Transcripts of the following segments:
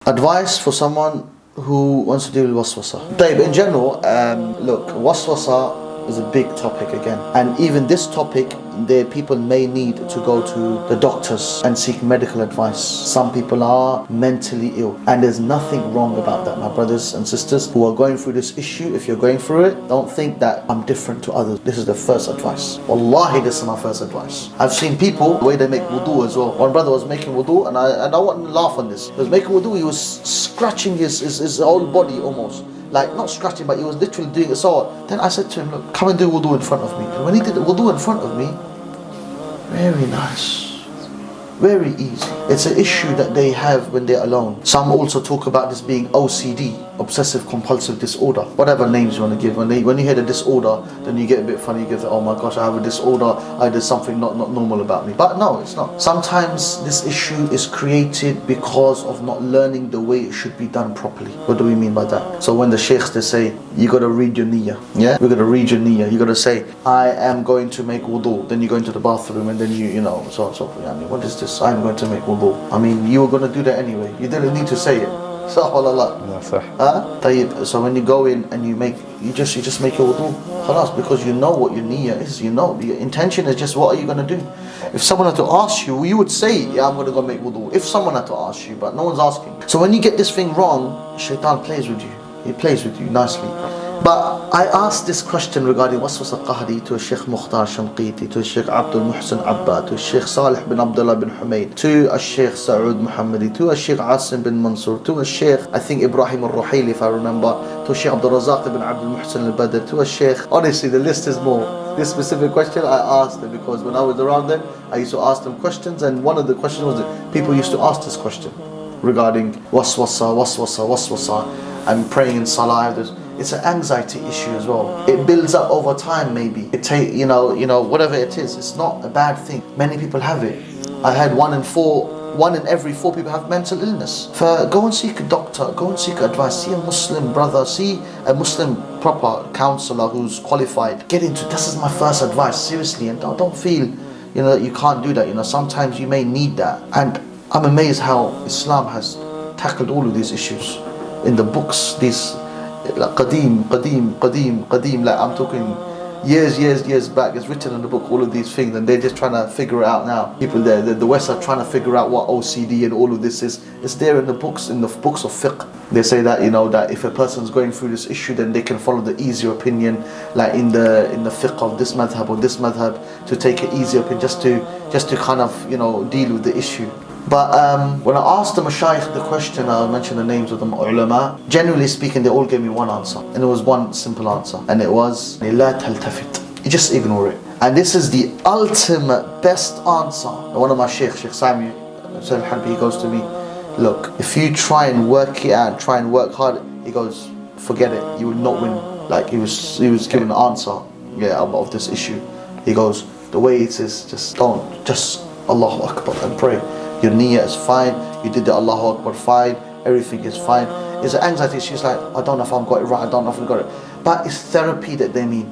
Advice for someone who wants to deal with waswasah. Dave, in general, look, waswasah is a big topic again. And even this topic, the people may need to go to the doctors and seek medical advice. Some people are mentally ill, and there's nothing wrong about that. My brothers and sisters who are going through this issue, if you're going through it, don't think that I'm different to others. This is the first advice. Wallahi, this is my first advice. I've seen people, the way they make wudu as well. One brother was making wudu, and I want to laugh on this. He was making wudu, he was scratching his whole body almost. Like, not scratching, but he was literally doing it. So then I said to him, look, come and do wudu in front of me. And when he did the wudu in front of me, very nice, very easy. It's an issue that they have when they're alone. Some also talk about this being OCD, obsessive compulsive disorder, whatever names you want to give. When you hear the disorder, then you get a bit funny. You get, oh my gosh, I have a disorder, there's something not normal about me. But no, it's not. Sometimes this issue is created because of not learning the way it should be done properly. What do we mean by that? So when the sheikhs, they say, you got to read your niyyah. Yeah, we're going to read your niyyah. You got to say, I am going to make wudu. Then you go into the bathroom, and then you know, so on so forth. I mean, what is this? I'm going to make wudu. I mean, you were going to do that anyway. You didn't need to say it. So when you go in and you just make your wudu, khalas, because you know what your niyyah is. You know your intention is just, what are you going to do? If someone had to ask you, you would say, yeah, I'm going to go make wudu. If someone had to ask you, but no one's asking. So when you get this thing wrong, shaitan plays with you. He plays with you nicely. But I asked this question regarding Waswasah Qahri to Sheikh Mukhtar Shanqiti, to Sheikh Abdul Muhsin Abbad, to Sheikh Salih bin Abdullah bin Humayd, to Sheikh Saud Muhammadi, to Sheikh Asim bin Mansur, to Sheikh, I think Ibrahim al-Ruhaili if I remember, to Sheikh Abdul Razak bin Abdul Muhsin al-Badr, to Sheikh, honestly the list is more. This specific question I asked them because when I was around them, I used to ask them questions, and one of the questions was that people used to ask this question regarding waswasah, and praying in Salah. It's an anxiety issue as well. It builds up over time maybe. You know, whatever it is, it's not a bad thing. Many people have it. I had one in every four people have mental illness. Go and seek a doctor, go and seek advice, see a Muslim brother, see a Muslim proper counselor who's qualified. Get into, this is my first advice, seriously, and don't feel, that you can't do that. Sometimes you may need that. And I'm amazed how Islam has tackled all of these issues in the books, these like qadim, like I'm talking years back. It's written in the book, all of these things, and they're just trying to figure it out now. People there, the West are trying to figure out what OCD and all of this is. It's there in the books of fiqh. They say that that if a person's going through this issue, then they can follow the easier opinion, like in the fiqh of this madhab or this madhab, to take an easier opinion, just to kind of deal with the issue. But when I asked the mashayikh the question, I mentioned the names of the ulama, generally speaking they all gave me one answer, and it was one simple answer, and it was لا تلتفت. You just ignore it. And this is the ultimate best answer. One of my Sheikh Sami he goes to me, look, if you try and work it out, try and work hard, he goes, forget it, you will not win. Like he was given an answer of this issue. He goes, the way it is, just Allahu Akbar and pray. Your niyyah is fine, you did the Allahu Akbar fine, everything is fine. It's an anxiety, she's like, I don't know if I've got it right, I don't know if I've got it. But it's therapy that they need.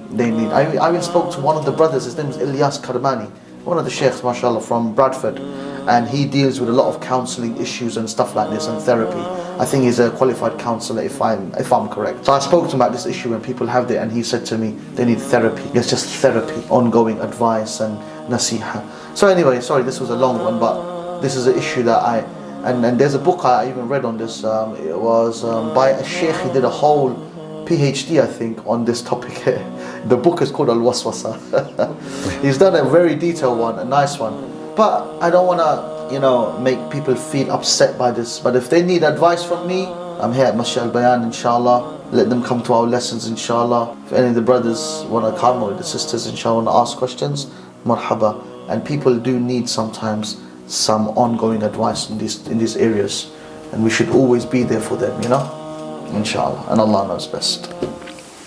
I even spoke to one of the brothers, his name is Ilyas Karmani, one of the sheikhs, mashallah, from Bradford. And he deals with a lot of counselling issues and stuff like this, and therapy. I think he's a qualified counsellor if I'm correct. So I spoke to him about this issue when people have it, and he said to me, they need therapy. It's just therapy, ongoing advice and nasiha. So anyway, sorry, this was a long one, but this is an issue that and there's a book I even read on this. It was by a sheikh. He did a whole PhD, I think, on this topic here. The book is called Waswasah. He's done a very detailed one, a nice one. But I don't want to, make people feel upset by this. But if they need advice from me, I'm here at Masjid al-Bayan, inshallah. Let them come to our lessons, inshallah. If any of the brothers want to come, or the sisters, inshallah, want to ask questions, marhaba. And people do need sometimes some ongoing advice in these areas, and we should always be there for them, inshallah, and Allah knows best.